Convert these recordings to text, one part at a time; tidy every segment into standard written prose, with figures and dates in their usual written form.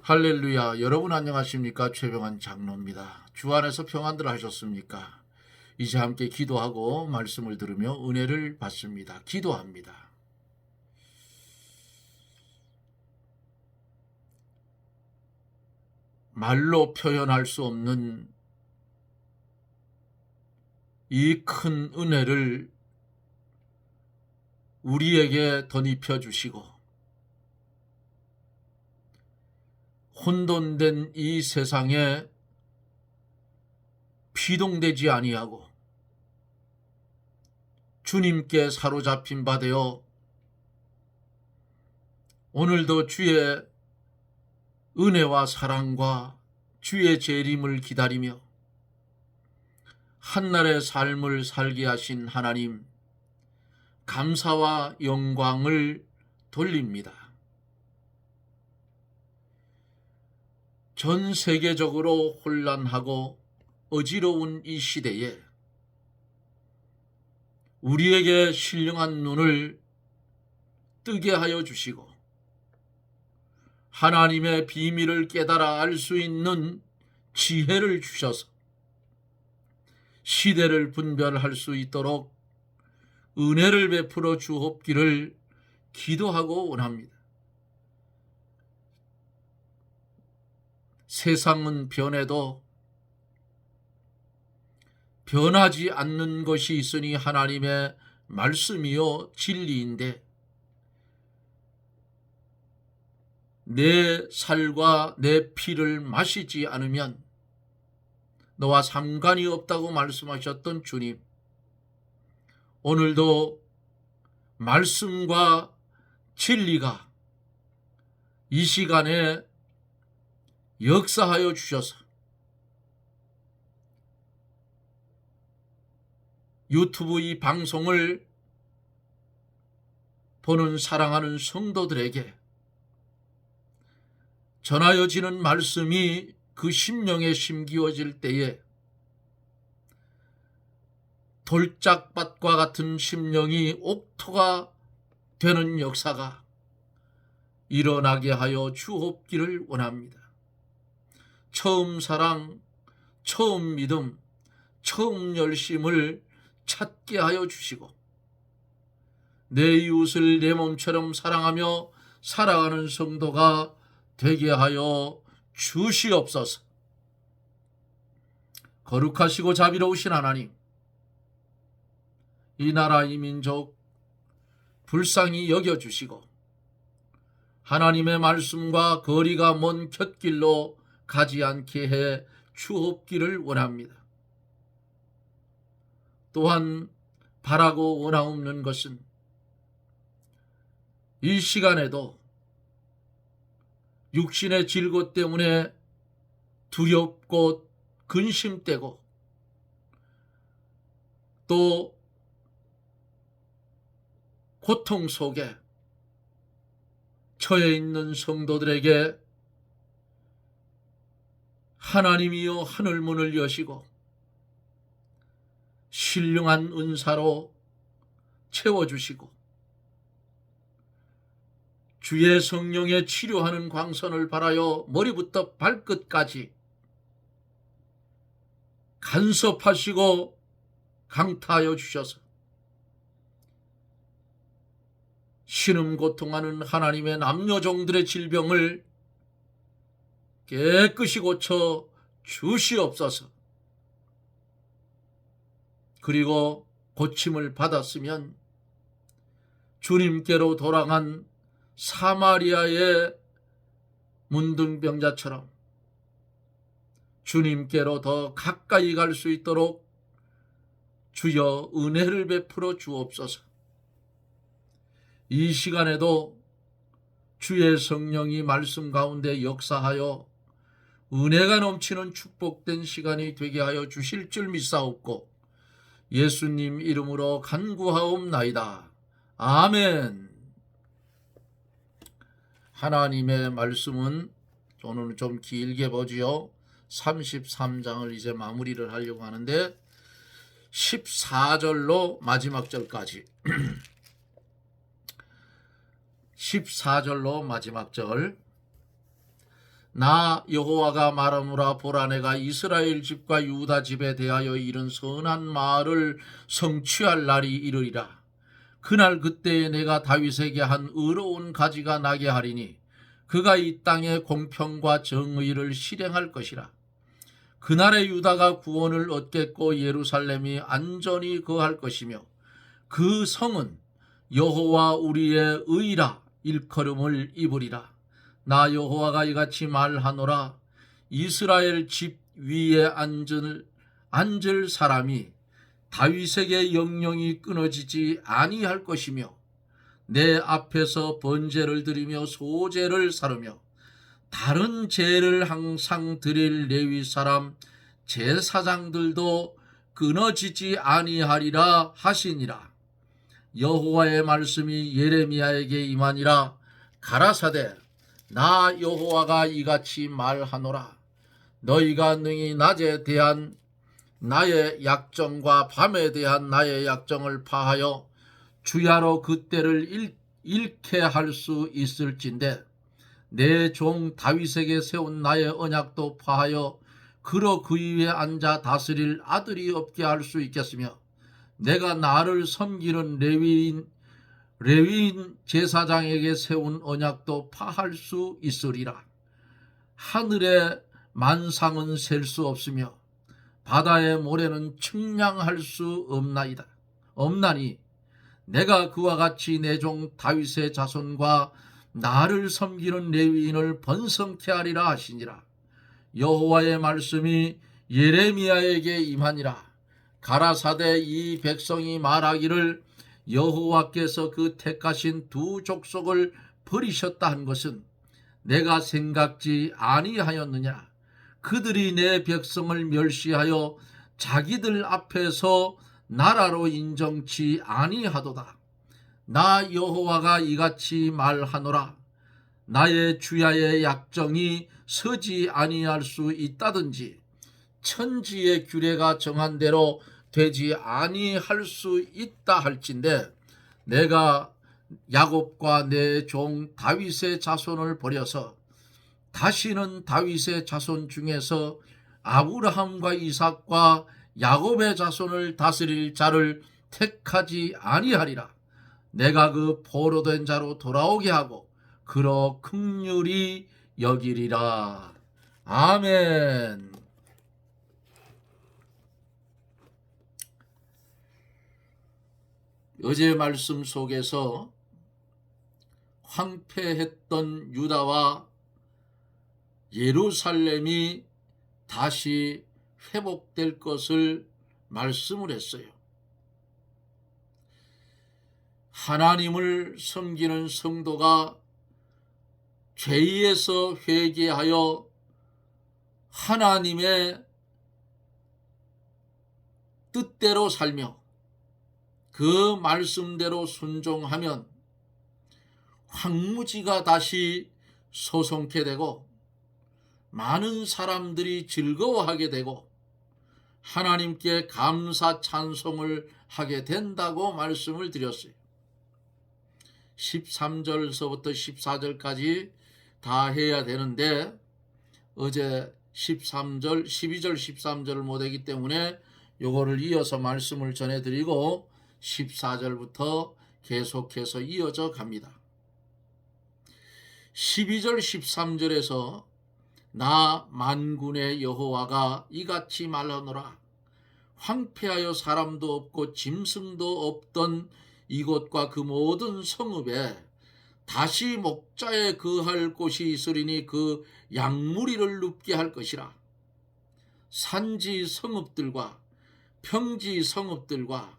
할렐루야. 여러분 안녕하십니까? 최병환 장로입니다. 주 안에서 평안들 하셨습니까? 이제 함께 기도하고 말씀을 들으며 은혜를 받습니다. 기도합니다. 말로 표현할 수 없는 이 큰 은혜를 우리에게 덧입혀 주시고 혼돈된 이 세상에 피동되지 아니하고 주님께 사로잡힌 바 되어 오늘도 주의 은혜와 사랑과 주의 재림을 기다리며 한날의 삶을 살게 하신 하나님, 감사와 영광을 돌립니다. 전 세계적으로 혼란하고 어지러운 이 시대에 우리에게 신령한 눈을 뜨게 하여 주시고 하나님의 비밀을 깨달아 알 수 있는 지혜를 주셔서 시대를 분별할 수 있도록 은혜를 베풀어 주옵기를 기도하고 원합니다. 세상은 변해도 변하지 않는 것이 있으니 하나님의 말씀이요 진리인데 내 살과 내 피를 마시지 않으면 너와 상관이 없다고 말씀하셨던 주님, 오늘도 말씀과 진리가 이 시간에 역사하여 주셔서 유튜브 이 방송을 보는 사랑하는 성도들에게 전하여지는 말씀이 그 심령에 심기어질 때에 돌짝밭과 같은 심령이 옥토가 되는 역사가 일어나게 하여 주옵기를 원합니다. 처음 사랑, 처음 믿음, 처음 열심을 찾게 하여 주시고 내 이웃을 내 몸처럼 사랑하며 살아가는 성도가 되게 하여 주시옵소서. 거룩하시고 자비로우신 하나님, 이 나라 이 민족 불쌍히 여겨주시고 하나님의 말씀과 거리가 먼 곁길로 가지 않게 해 주옵기를 원합니다. 또한 바라고 원하옵는 것은 이 시간에도 육신의 질고 때문에 두렵고 근심되고 또 고통 속에 처해 있는 성도들에게 하나님이여 하늘문을 여시고 신령한 은사로 채워주시고 주의 성령의 치료하는 광선을 바라여 머리부터 발끝까지 간섭하시고 강타하여 주셔서 신음 고통하는 하나님의 남녀종들의 질병을 깨끗이 고쳐 주시옵소서. 그리고 고침을 받았으면 주님께로 돌아간 사마리아의 문둥병자처럼 주님께로 더 가까이 갈 수 있도록 주여 은혜를 베풀어 주옵소서. 이 시간에도 주의 성령이 말씀 가운데 역사하여 은혜가 넘치는 축복된 시간이 되게 하여 주실 줄 믿사옵고 예수님 이름으로 간구하옵나이다. 아멘. 하나님의 말씀은 오늘은 좀 길게 보지요. 33장을 이제 마무리를 하려고 하는데 14절로 마지막 절까지 14절로 마지막 절. 나 여호와가 말하노라. 보라, 내가 이스라엘 집과 유다 집에 대하여 이런 선한 말을 성취할 날이 이르리라. 그날 그때에 내가 다윗에게 한 의로운 가지가 나게 하리니 그가 이 땅에 공평과 정의를 실행할 것이라. 그날에 유다가 구원을 얻겠고 예루살렘이 안전히 거할 것이며 그 성은 여호와 우리의 의라 일컬음을 입으리라. 나 여호와가 이같이 말하노라. 이스라엘 집 위에 앉을 사람이 다윗에게 영영이 끊어지지 아니할 것이며 내 앞에서 번제를 드리며 소제를 사르며 다른 제를 항상 드릴 레위 사람 제사장들도 끊어지지 아니하리라 하시니라. 여호와의 말씀이 예레미야에게 임하니라. 가라사대, 나 여호와가 이같이 말하노라. 너희가 능히 낮에 대한 나의 약정과 밤에 대한 나의 약정을 파하여 주야로 그때를 잃게 할 수 있을진데 내 종 다윗에게 세운 나의 언약도 파하여 그로 그 위에 앉아 다스릴 아들이 없게 할 수 있겠으며 내가 나를 섬기는 레위인 제사장에게 세운 언약도 파할 수 있으리라. 하늘의 만상은 셀 수 없으며 바다의 모래는 측량할 수 없나니 내가 그와 같이 내 종 다윗의 자손과 나를 섬기는 레위인을 번성케 하리라 하시니라. 여호와의 말씀이 예레미야에게 임하니라. 가라사대, 이 백성이 말하기를 여호와께서 그 택하신 두 족속을 버리셨다 한 것은 내가 생각지 아니하였느냐. 그들이 내 백성을 멸시하여 자기들 앞에서 나라로 인정치 아니하도다. 나 여호와가 이같이 말하노라. 나의 주야의 약정이 서지 아니할 수 있다든지 천지의 규례가 정한 대로 되지 아니할 수 있다 할진대 내가 야곱과 내 종 다윗의 자손을 버려서 다시는 다윗의 자손 중에서 아브라함과 이삭과 야곱의 자손을 다스릴 자를 택하지 아니하리라. 내가 그 포로된 자로 돌아오게 하고 그로 긍휼히 여기리라. 아멘. 어제 말씀 속에서 황폐했던 유다와 예루살렘이 다시 회복될 것을 말씀을 했어요. 하나님을 섬기는 성도가 죄에서 회개하여 하나님의 뜻대로 살며 그 말씀대로 순종하면 황무지가 다시 소송케 되고 많은 사람들이 즐거워하게 되고 하나님께 감사 찬송을 하게 된다고 말씀을 드렸어요. 13절서부터 14절까지 다 해야 되는데 어제 13절, 12절, 13절을 못하기 때문에 요거를 이어서 말씀을 전해드리고 14절부터 계속해서 이어져 갑니다. 12절 13절에서 나 만군의 여호와가 이같이 말하노라. 황폐하여 사람도 없고 짐승도 없던 이곳과 그 모든 성읍에 다시 목자에 거할 곳이 있으리니 그 양무리를 눕게 할 것이라. 산지 성읍들과 평지 성읍들과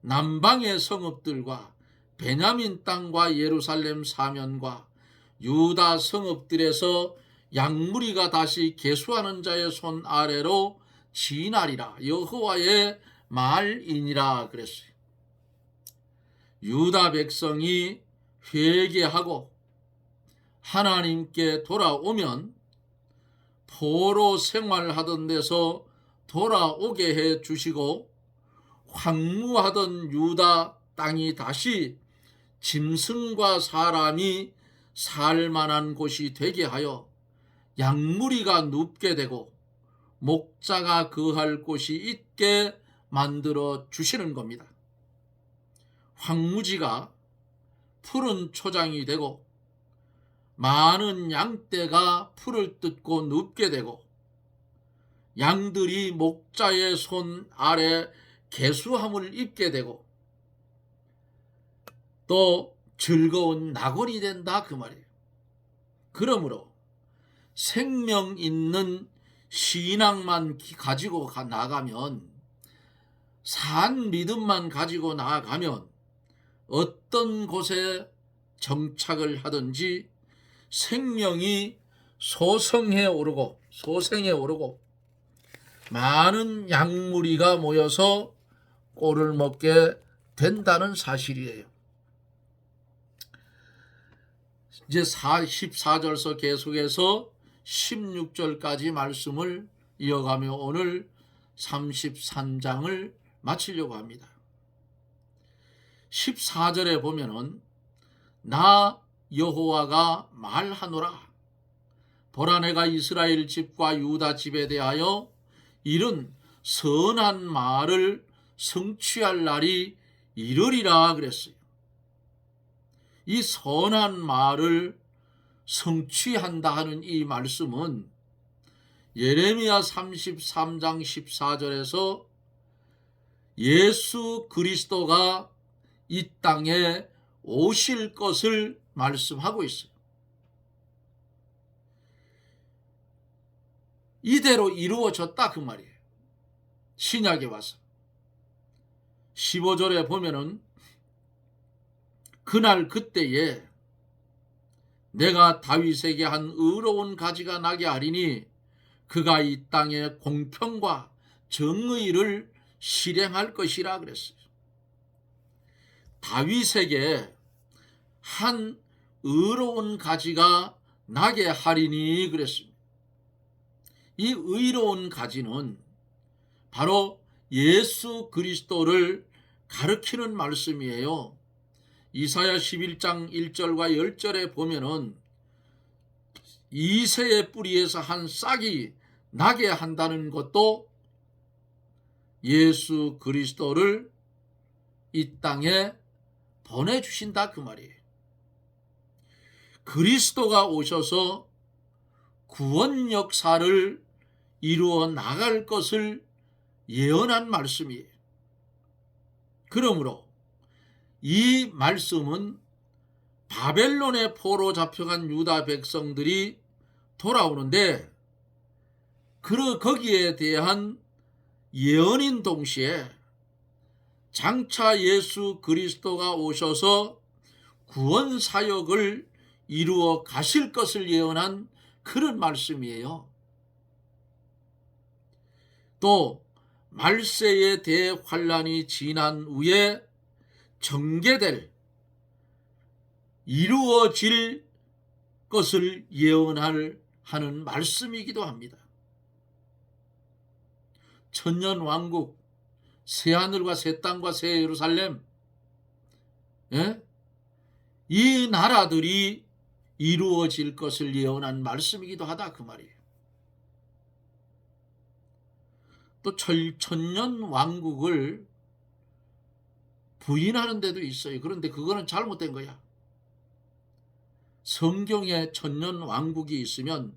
남방의 성읍들과 베냐민 땅과 예루살렘 사면과 유다 성읍들에서 양무리가 다시 계수하는 자의 손 아래로 지나리라. 여호와의 말이니라 그랬어요. 유다 백성이 회개하고 하나님께 돌아오면 포로 생활하던 데서 돌아오게 해 주시고 황무하던 유다 땅이 다시 짐승과 사람이 살 만한 곳이 되게 하여 양무리가 눕게 되고 목자가 거할 곳이 있게 만들어 주시는 겁니다. 황무지가 푸른 초장이 되고 많은 양떼가 풀을 뜯고 눕게 되고 양들이 목자의 손 아래 계수함을 입게 되고 또 즐거운 낙원이 된다 그 말이에요. 그러므로 생명 있는 신앙만 가지고 나가면, 산 믿음만 가지고 나아가면 어떤 곳에 정착을 하든지 생명이 소생해 오르고 많은 양무리가 모여서 꼴을 먹게 된다는 사실이에요. 이제 14절서 계속해서 16절까지 말씀을 이어가며 오늘 33장을 마치려고 합니다. 14절에 보면은 나 여호와가 말하노라. 보라, 내가 이스라엘 집과 유다 집에 대하여 이른 선한 말을 성취할 날이 이르리라 그랬어요. 이 선한 말을 성취한다 하는 이 말씀은 예레미야 33장 14절에서 예수 그리스도가 이 땅에 오실 것을 말씀하고 있어요. 이대로 이루어졌다 그 말이에요. 신약에 와서 15절에 보면은 그날 그때에 내가 다윗에게 한 의로운 가지가 나게 하리니 그가 이 땅에 공평과 정의를 실행할 것이라 그랬어요. 다윗에게 한 의로운 가지가 나게 하리니 그랬습니다. 이 의로운 가지는 바로 예수 그리스도를 가리키는 말씀이에요. 이사야 11장 1절과 10절에 보면은 이새의 뿌리에서 한 싹이 나게 한다는 것도 예수 그리스도를 이 땅에 보내주신다 그 말이에요. 그리스도가 오셔서 구원 역사를 이루어 나갈 것을 예언한 말씀이에요. 그러므로 이 말씀은 바벨론의 포로 잡혀간 유다 백성들이 돌아오는데 거기에 대한 예언인 동시에 장차 예수 그리스도가 오셔서 구원 사역을 이루어 가실 것을 예언한 그런 말씀이에요. 또 말세의 대환란이 지난 후에 전개될 이루어질 것을 예언하는 말씀이기도 합니다. 천년 왕국, 새하늘과 새 땅과 새 예루살렘, 이 나라들이 이루어질 것을 예언한 말씀이기도 하다 그 말이에요. 또 천년 왕국을 부인하는 데도 있어요. 그런데 그거는 잘못된 거야. 성경에 천년 왕국이 있으면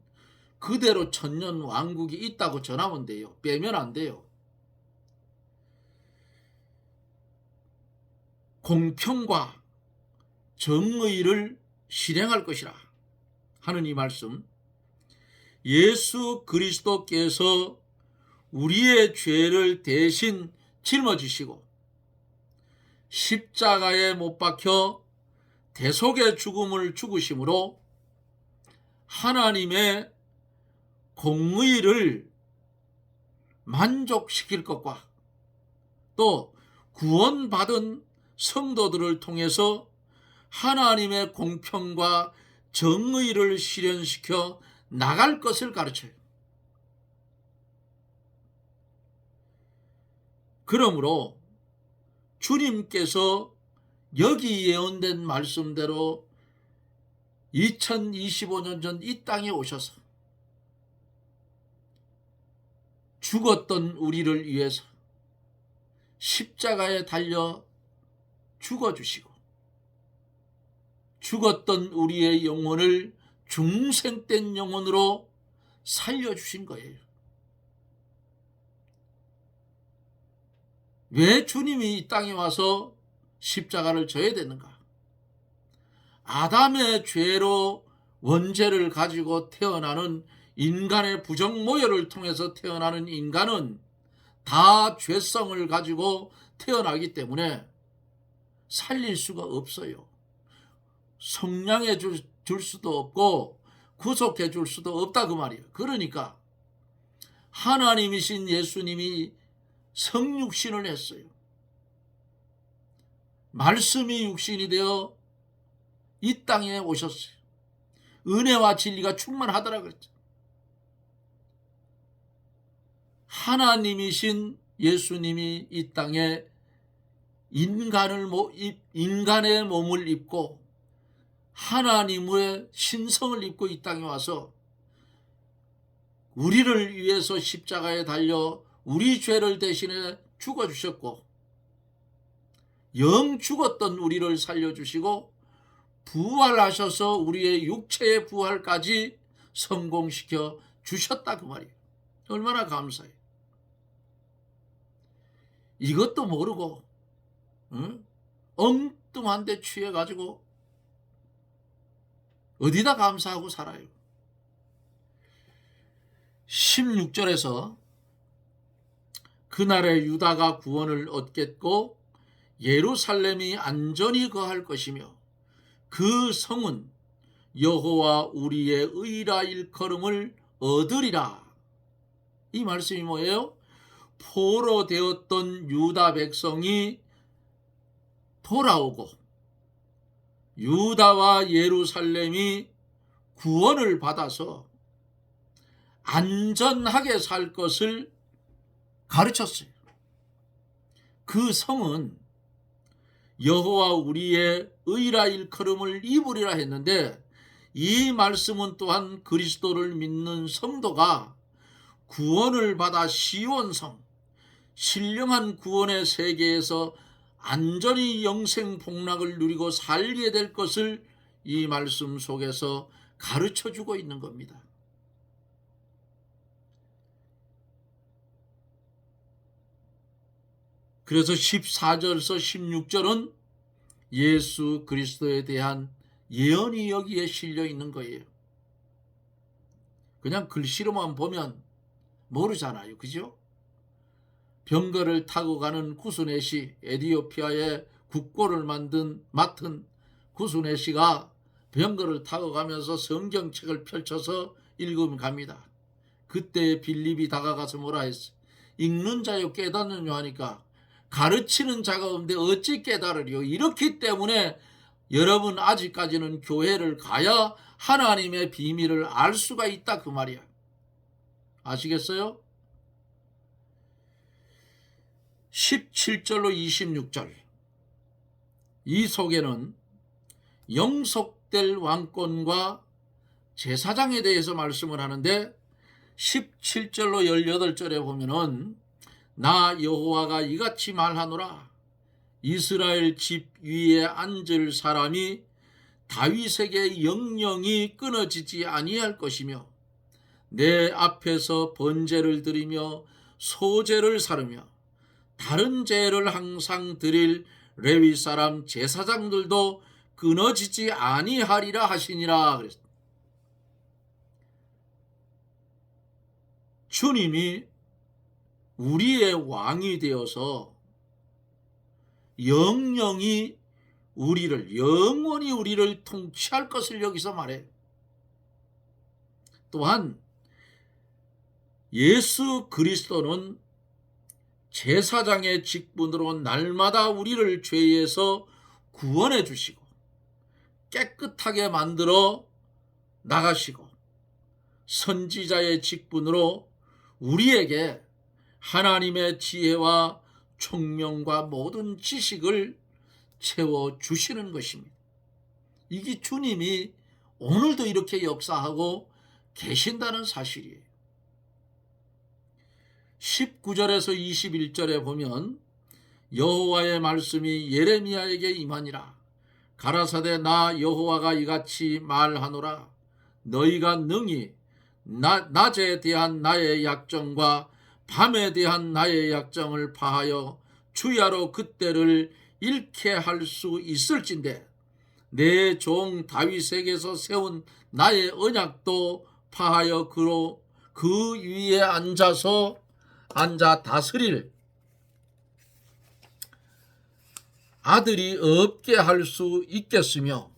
그대로 천년 왕국이 있다고 전하면 돼요. 빼면 안 돼요. 공평과 정의를 실행할 것이라 하는 이 말씀, 예수 그리스도께서 우리의 죄를 대신 짊어지시고 십자가에 못 박혀 대속의 죽음을 죽으심으로 하나님의 공의를 만족시킬 것과 또 구원받은 성도들을 통해서 하나님의 공평과 정의를 실현시켜 나갈 것을 가르쳐요. 그러므로 주님께서 여기 예언된 말씀대로 2025년 전 이 땅에 오셔서 죽었던 우리를 위해서 십자가에 달려 죽어주시고 죽었던 우리의 영혼을 중생된 영혼으로 살려주신 거예요. 왜 주님이 이 땅에 와서 십자가를 져야 되는가? 아담의 죄로 원죄를 가지고 태어나는 인간의 부정 모혈을 통해서 태어나는 인간은 다 죄성을 가지고 태어나기 때문에 살릴 수가 없어요. 성량해 줄 수도 없고 구속해 줄 수도 없다 그 말이에요. 그러니까 하나님이신 예수님이 성육신을 했어요. 말씀이 육신이 되어 이 땅에 오셨어요. 은혜와 진리가 충만하더라 그랬죠. 하나님이신 예수님이 이 땅에 인간의 몸을 입고 하나님의 신성을 입고 이 땅에 와서 우리를 위해서 십자가에 달려 우리 죄를 대신해 죽어주셨고 영 죽었던 우리를 살려주시고 부활하셔서 우리의 육체의 부활까지 성공시켜 주셨다 그 말이에요. 얼마나 감사해요. 이것도 모르고 엉뚱한 데 취해가지고 어디다 감사하고 살아요. 16절에서 그날에 유다가 구원을 얻겠고 예루살렘이 안전히 거할 것이며 그 성은 여호와 우리의 의라 일컬음을 얻으리라. 이 말씀이 뭐예요? 포로되었던 유다 백성이 돌아오고 유다와 예루살렘이 구원을 받아서 안전하게 살 것을 가르쳤어요. 그 성은 여호와 우리의 의라 일컬음을 입으리라 했는데 이 말씀은 또한 그리스도를 믿는 성도가 구원을 받아 시온성 신령한 구원의 세계에서 안전히 영생 복락을 누리고 살게 될 것을 이 말씀 속에서 가르쳐주고 있는 겁니다. 그래서 14절에서 16절은 예수 그리스도에 대한 예언이 여기에 실려 있는 거예요. 그냥 글씨로만 보면 모르잖아요. 그죠? 병거를 타고 가는 구스네시, 에티오피아의 국고를 맡은 구스네시가 병거를 타고 가면서 성경책을 펼쳐서 읽으면 갑니다. 그때 빌립이 다가가서 뭐라 했어? 읽는 자요 깨닫느냐 하니까 가르치는 자가 없는데 어찌 깨달으리요? 이렇기 때문에 여러분 아직까지는 교회를 가야 하나님의 비밀을 알 수가 있다 그 말이야. 아시겠어요? 17절로 26절 이 속에는 영속될 왕권과 제사장에 대해서 말씀을 하는데 17절로 18절에 보면은 나 여호와가 이같이 말하노라. 이스라엘 집 위에 앉을 사람이 다윗에게 영영이 끊어지지 아니할 것이며 내 앞에서 번제를 드리며 소제를 사르며 다른 제를 항상 드릴 레위 사람 제사장들도 끊어지지 아니하리라 하시니라. 그랬습니다. 주님이 우리의 왕이 되어서 영원히 우리를 통치할 것을 여기서 말해. 또한 예수 그리스도는 제사장의 직분으로 날마다 우리를 죄에서 구원해 주시고 깨끗하게 만들어 나가시고 선지자의 직분으로 우리에게 하나님의 지혜와 총명과 모든 지식을 채워주시는 것입니다. 이게 주님이 오늘도 이렇게 역사하고 계신다는 사실이에요. 19절에서 21절에 보면 여호와의 말씀이 예레미야에게 임하니라. 가라사대 나 여호와가 이같이 말하노라. 너희가 능히 낮에 대한 나의 약정과 밤에 대한 나의 약정을 파하여 주야로 그때를 잃게 할 수 있을진데 내 종 다윗에게서 세운 나의 언약도 파하여 그 위에 앉아 다스릴 아들이 없게 할 수 있겠으며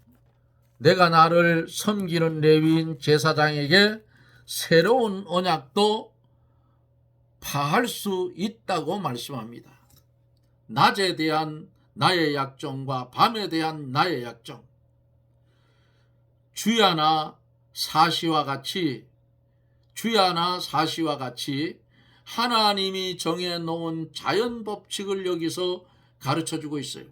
내가 나를 섬기는 레위인 제사장에게 새로운 언약도 파할 수 있다고 말씀합니다. 낮에 대한 나의 약정과 밤에 대한 나의 약정, 주야나 사시와 같이 하나님이 정해놓은 자연 법칙을 여기서 가르쳐주고 있어요.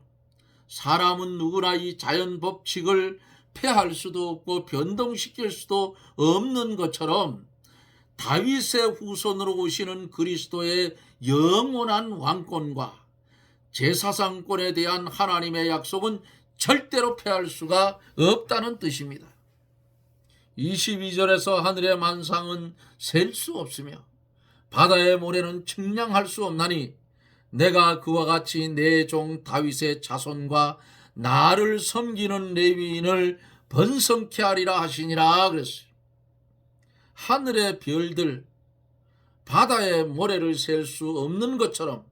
사람은 누구나 이 자연 법칙을 폐할 수도 없고 변동시킬 수도 없는 것처럼 다윗의 후손으로 오시는 그리스도의 영원한 왕권과 제사장권에 대한 하나님의 약속은 절대로 폐할 수가 없다는 뜻입니다. 22절에서 하늘의 만상은 셀 수 없으며 바다의 모래는 측량할 수 없나니 내가 그와 같이 내 종 다윗의 자손과 나를 섬기는 레위인을 번성케 하리라 하시니라 그랬어요. 하늘의 별들, 바다의 모래를 셀 수 없는 것처럼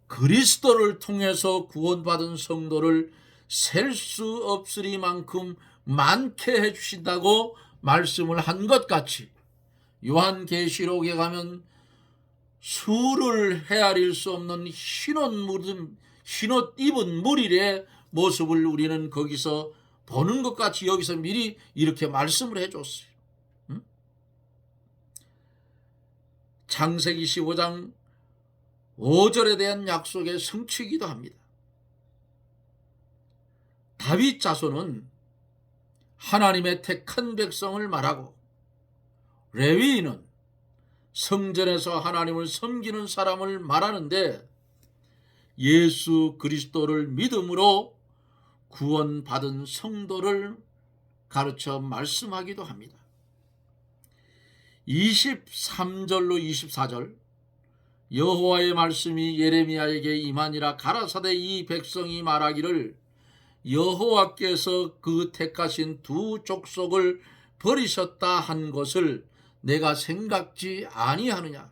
그리스도를 통해서 구원받은 성도를 셀 수 없으리만큼 많게 해주신다고 말씀을 한 것 같이 요한계시록에 가면 수를 헤아릴 수 없는 흰옷 입은 무리의 모습을 우리는 거기서 보는 것 같이 여기서 미리 이렇게 말씀을 해줬어요. 창세기 15장 5절에 대한 약속의 성취이기도 합니다. 다윗 자손은 하나님의 택한 백성을 말하고 레위인은 성전에서 하나님을 섬기는 사람을 말하는데 예수 그리스도를 믿음으로 구원받은 성도를 가르쳐 말씀하기도 합니다. 23절로 24절 여호와의 말씀이 예레미야에게 임하니라. 가라사대 이 백성이 말하기를 여호와께서 그 택하신 두 족속을 버리셨다 한 것을 내가 생각지 아니하느냐.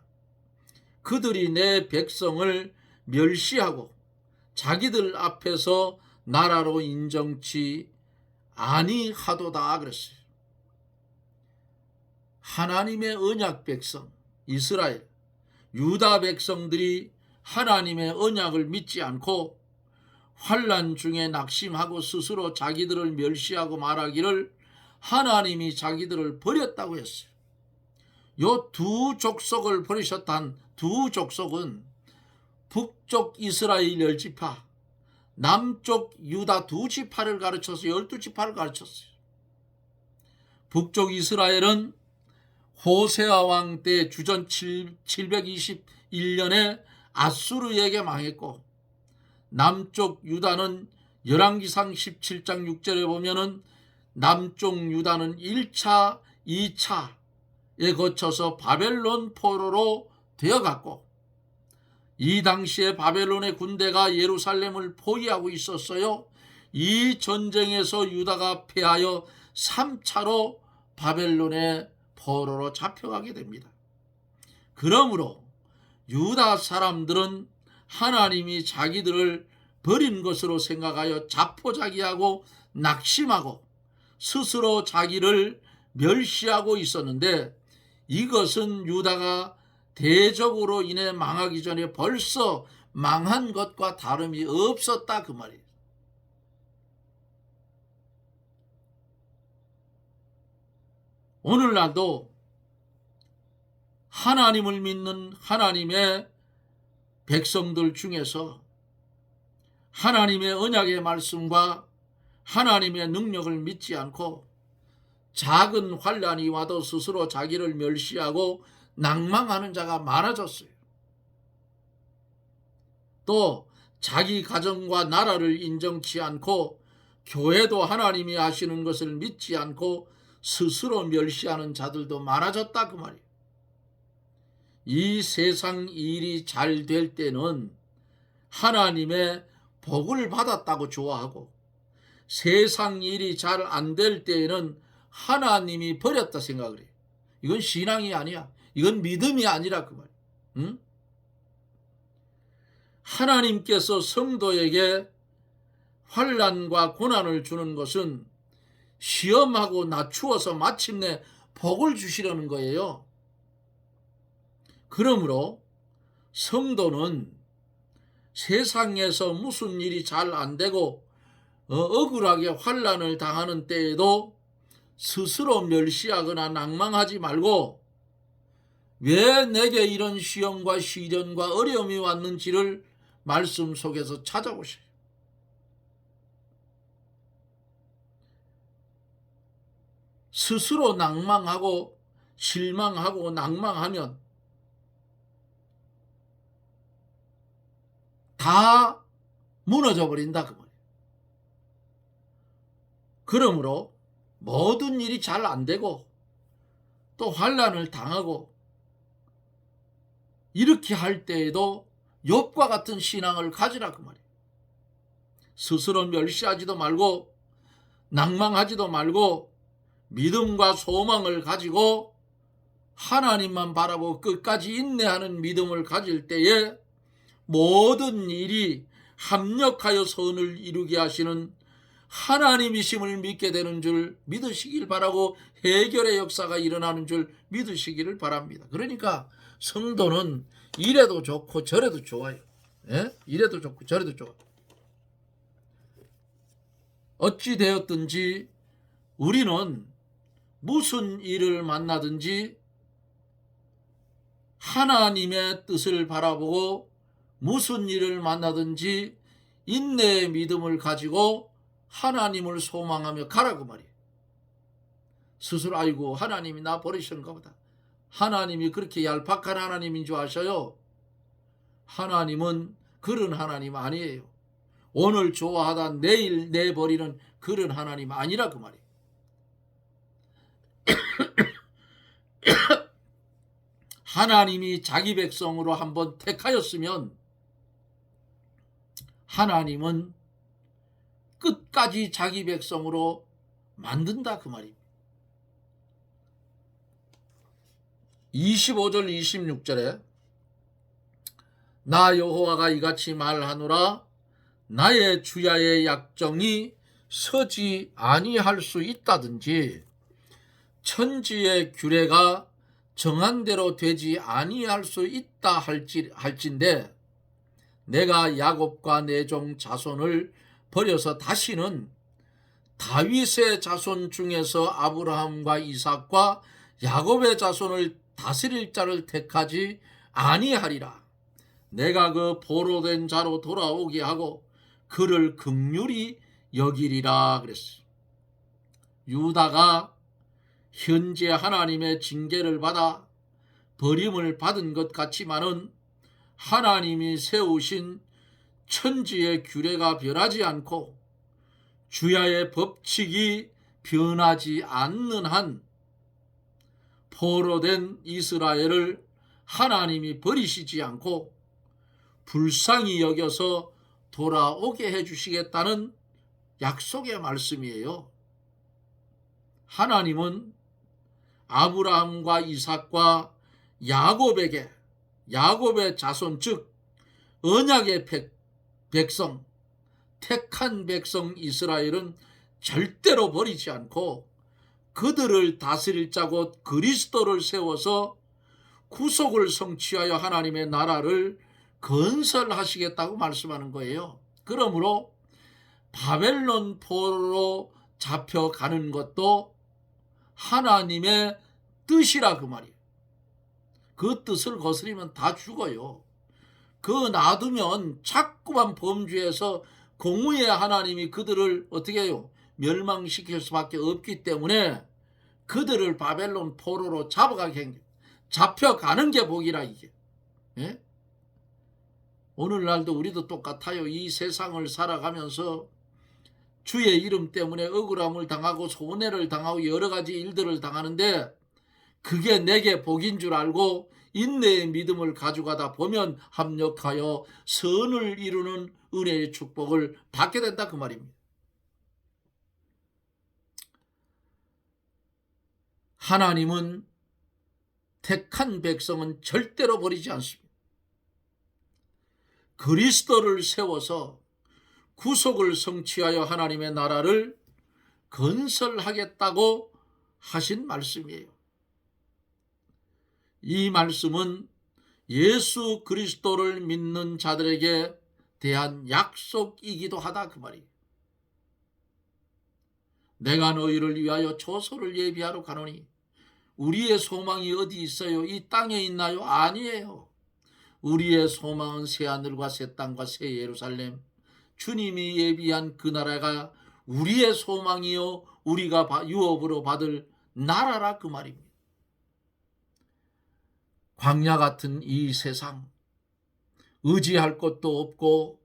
그들이 내 백성을 멸시하고 자기들 앞에서 나라로 인정치 아니하도다 그랬어요. 하나님의 언약 백성 이스라엘, 유다 백성들이 하나님의 언약을 믿지 않고 환난 중에 낙심하고 스스로 자기들을 멸시하고 말하기를 하나님이 자기들을 버렸다고 했어요. 요 두 족속을 버리셨다는 두 족속은 북쪽 이스라엘 10지파, 남쪽 유다 2지파를 가르쳐서 12지파를 가르쳤어요. 북쪽 이스라엘은 호세아 왕 때 주전 721년에 아수르에게 망했고, 남쪽 유다는 열왕기상 17장 6절에 보면은 남쪽 유다는 1차, 2차에 거쳐서 바벨론 포로로 되어갔고, 이 당시에 바벨론의 군대가 예루살렘을 포위하고 있었어요. 이 전쟁에서 유다가 패하여 3차로 바벨론의 포로로 잡혀가게 됩니다. 그러므로 유다 사람들은 하나님이 자기들을 버린 것으로 생각하여 자포자기하고 낙심하고 스스로 자기를 멸시하고 있었는데, 이것은 유다가 대적으로 인해 망하기 전에 벌써 망한 것과 다름이 없었다 그 말이에요. 오늘날도 하나님을 믿는 하나님의 백성들 중에서 하나님의 언약의 말씀과 하나님의 능력을 믿지 않고 작은 환난이 와도 스스로 자기를 멸시하고 낭망하는 자가 많아졌어요. 또 자기 가정과 나라를 인정치 않고 교회도 하나님이 하시는 것을 믿지 않고 스스로 멸시하는 자들도 많아졌다 그 말이에요. 이 세상 일이 잘 될 때는 하나님의 복을 받았다고 좋아하고, 세상 일이 잘 안 될 때에는 하나님이 버렸다 생각을 해요. 이건 신앙이 아니야. 이건 믿음이 아니라 그 말이에요. 응? 하나님께서 성도에게 환난과 고난을 주는 것은 시험하고 낮추어서 마침내 복을 주시려는 거예요. 그러므로 성도는 세상에서 무슨 일이 잘 안 되고 억울하게 환난을 당하는 때에도 스스로 멸시하거나 낭망하지 말고, 왜 내게 이런 시험과 시련과 어려움이 왔는지를 말씀 속에서 찾아보세요. 스스로 낭망하고 실망하고 낭망하면 다 무너져 버린다 그 말이에요. 그러므로 모든 일이 잘 안 되고 또 환난을 당하고 이렇게 할 때에도 욥과 같은 신앙을 가지라 그 말이에요. 스스로 멸시하지도 말고 낭망하지도 말고 믿음과 소망을 가지고 하나님만 바라보고 끝까지 인내하는 믿음을 가질 때에 모든 일이 합력하여 선을 이루게 하시는 하나님이심을 믿게 되는 줄 믿으시길 바라고, 해결의 역사가 일어나는 줄 믿으시기를 바랍니다. 그러니까 성도는 이래도 좋고 저래도 좋아요. 예? 이래도 좋고 저래도 좋아요. 어찌 되었든지 우리는 무슨 일을 만나든지 하나님의 뜻을 바라보고, 무슨 일을 만나든지 인내의 믿음을 가지고 하나님을 소망하며 가라고 말이에요. 스스로 아이고 하나님이 나 버리셨는가 보다, 하나님이 그렇게 얄팍한 하나님인 줄 아셔요? 하나님은 그런 하나님 아니에요. 오늘 좋아하다 내일 내버리는 그런 하나님 아니라 그 말이에요. 하나님이 자기 백성으로 한번 택하였으면 하나님은 끝까지 자기 백성으로 만든다 그 말입니다. 25절 26절에 나 여호와가 이같이 말하노라, 나의 주야의 약정이 서지 아니할 수 있다든지 천지의 규례가 정한 대로 되지 아니할 수 있다 할진대, 내가 야곱과 내 종 자손을 버려서 다시는 다윗의 자손 중에서 아브라함과 이삭과 야곱의 자손을 다스릴 자를 택하지 아니하리라. 내가 그 포로된 자로 돌아오게 하고 그를 긍휼히 여기리라 그랬어요. 유다가 현재 하나님의 징계를 받아 버림을 받은 것 같지만은 하나님이 세우신 천지의 규례가 변하지 않고 주야의 법칙이 변하지 않는 한 포로된 이스라엘을 하나님이 버리시지 않고 불쌍히 여겨서 돌아오게 해주시겠다는 약속의 말씀이에요. 하나님은 아브라함과 이삭과 야곱에게, 야곱의 자손 즉 언약의 백성, 택한 백성 이스라엘은 절대로 버리지 않고 그들을 다스릴 자 곧 그리스도를 세워서 구속을 성취하여 하나님의 나라를 건설하시겠다고 말씀하는 거예요. 그러므로 바벨론 포로로 잡혀가는 것도 하나님의 뜻이라 그 말이에요. 그 뜻을 거스리면 다 죽어요. 그 놔두면 자꾸만 범죄해서 공의의 하나님이 그들을 어떻게 해요? 멸망시킬 수밖에 없기 때문에 그들을 바벨론 포로로 잡혀가는 게 복이라 이게. 예? 오늘날도 우리도 똑같아요. 이 세상을 살아가면서 주의 이름 때문에 억울함을 당하고 손해를 당하고 여러 가지 일들을 당하는데 그게 내게 복인 줄 알고 인내의 믿음을 가져가다 보면 합력하여 선을 이루는 은혜의 축복을 받게 된다 그 말입니다. 하나님은 택한 백성은 절대로 버리지 않습니다. 그리스도를 세워서 구속을 성취하여 하나님의 나라를 건설하겠다고 하신 말씀이에요. 이 말씀은 예수 그리스도를 믿는 자들에게 대한 약속이기도 하다 그 말이에요. 내가 너희를 위하여 초소를 예비하러 가노니 우리의 소망이 어디 있어요? 이 땅에 있나요? 아니에요. 우리의 소망은 새하늘과 새 땅과 새 예루살렘, 주님이 예비한 그 나라가 우리의 소망이요 우리가 유업으로 받을 나라라 그 말입니다. 광야 같은 이 세상, 의지할 곳도 없고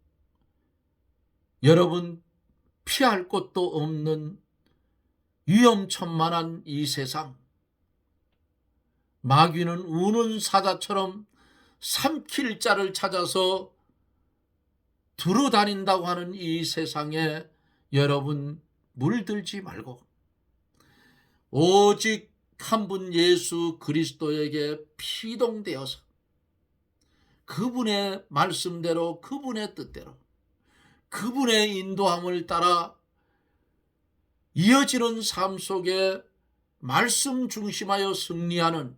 여러분 피할 곳도 없는 위험천만한 이 세상, 마귀는 우는 사자처럼 삼킬 자를 찾아서 두루 다닌다고 하는 이 세상에 여러분 물들지 말고 오직 한 분 예수 그리스도에게 피동되어서 그분의 말씀대로 그분의 뜻대로 그분의 인도함을 따라 이어지는 삶 속에 말씀 중심하여 승리하는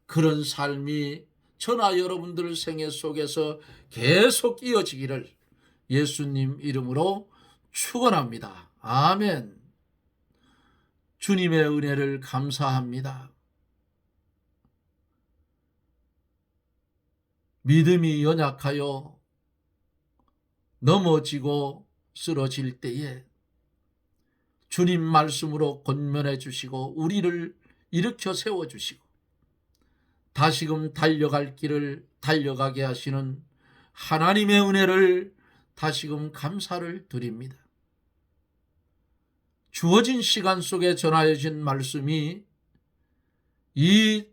그런 삶이 저나 여러분들 생애 속에서 계속 이어지기를 예수님 이름으로 축원합니다. 아멘. 주님의 은혜를 감사합니다. 믿음이 연약하여 넘어지고 쓰러질 때에 주님 말씀으로 권면해 주시고 우리를 일으켜 세워 주시고 다시금 달려갈 길을 달려가게 하시는 하나님의 은혜를 다시금 감사를 드립니다. 주어진 시간 속에 전하여진 말씀이 이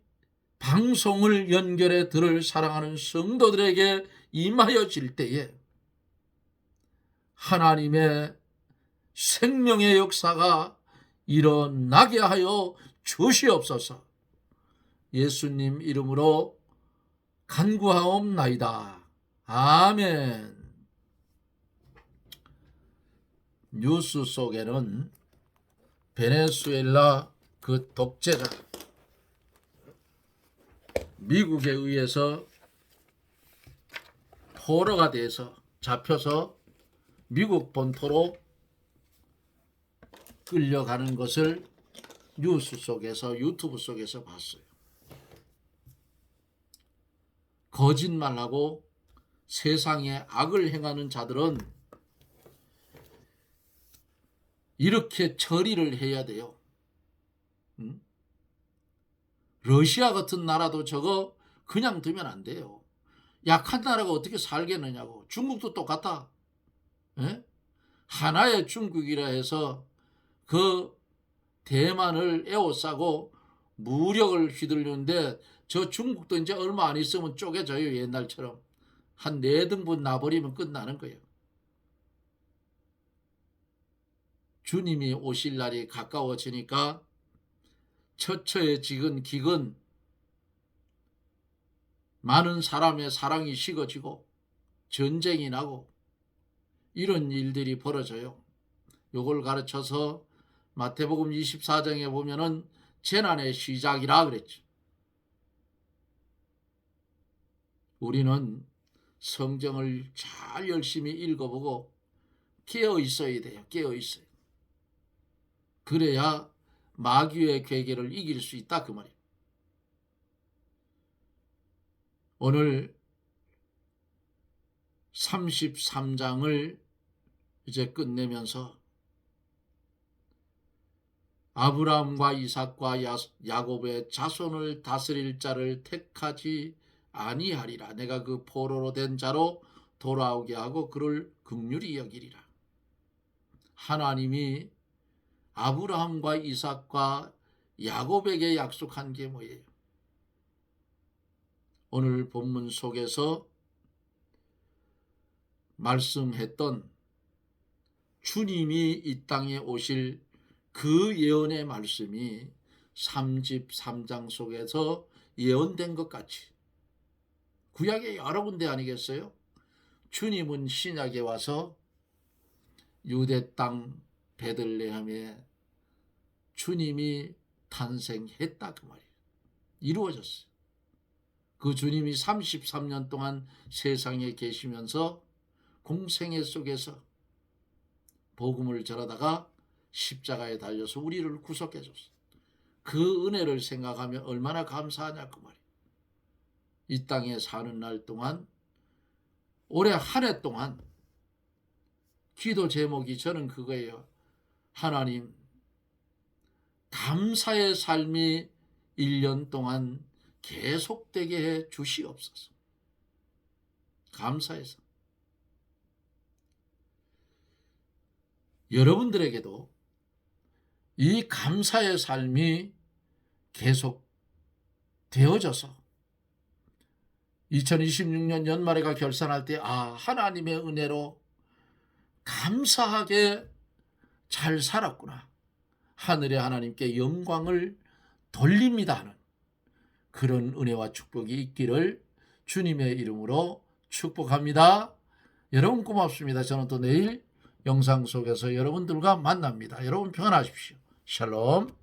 방송을 연결해 들을 사랑하는 성도들에게 임하여질 때에 하나님의 생명의 역사가 일어나게 하여 주시옵소서. 예수님 이름으로 간구하옵나이다. 아멘. 뉴스 속에는 베네수엘라 그 독재자 미국에 의해서 포로가 돼서 잡혀서 미국 본토로 끌려가는 것을 뉴스 속에서 유튜브 속에서 봤어요. 거짓말하고 세상에 악을 행하는 자들은 이렇게 처리를 해야 돼요. 러시아 같은 나라도 저거 그냥 두면 안 돼요. 약한 나라가 어떻게 살겠느냐고. 중국도 똑같아. 에? 하나의 중국이라 해서 그 대만을 에워싸고 무력을 휘둘르는데 저 중국도 이제 얼마 안 있으면 쪼개져요. 옛날처럼. 한 4등분 나버리면 끝나는 거예요. 주님이 오실 날이 가까워지니까 처처에 지근 기근 많은 사람의 사랑이 식어지고 전쟁이 나고 이런 일들이 벌어져요. 요걸 가르쳐서 마태복음 24장에 보면은 재난의 시작이라 그랬죠. 우리는 성경을 잘 열심히 읽어보고 깨어 있어야 돼요. 깨어 있어요. 그래야 마귀의 괴계를 이길 수 있다 그 말이에요. 오늘 33장을 이제 끝내면서 아브라함과 이삭과 야곱의 자손을 다스릴 자를 택하지 아니하리라. 내가 그 포로로 된 자로 돌아오게 하고 그를 긍휼히 여기리라. 하나님이 아브라함과 이삭과 야곱에게 약속한 게 뭐예요? 오늘 본문 속에서 말씀했던 주님이 이 땅에 오실 그 예언의 말씀이 33장 속에서 예언된 것 같이 구약의 여러 군데 아니겠어요? 주님은 신약에 와서 유대 땅 베들레헴에 주님이 탄생했다 그 말이에요. 이루어졌어요. 그 주님이 33년 동안 세상에 계시면서 공생애 속에서 복음을 전하다가 십자가에 달려서 우리를 구속해 줬어요. 그 은혜를 생각하면 얼마나 감사하냐 그 말이에요. 이 땅에 사는 날 동안 올해 한 해 동안 기도 제목이 저는 그거예요. 하나님 감사의 삶이 1년 동안 계속되게 해 주시옵소서. 감사의 삶. 여러분들에게도 이 감사의 삶이 계속 되어져서 2026년 연말에가 결산할 때 하나님의 은혜로 감사하게 잘 살았구나. 하늘의 하나님께 영광을 돌립니다 하는 그런 은혜와 축복이 있기를 주님의 이름으로 축복합니다. 여러분 고맙습니다. 저는 또 내일 영상 속에서 여러분들과 만납니다. 여러분 평안하십시오. 샬롬.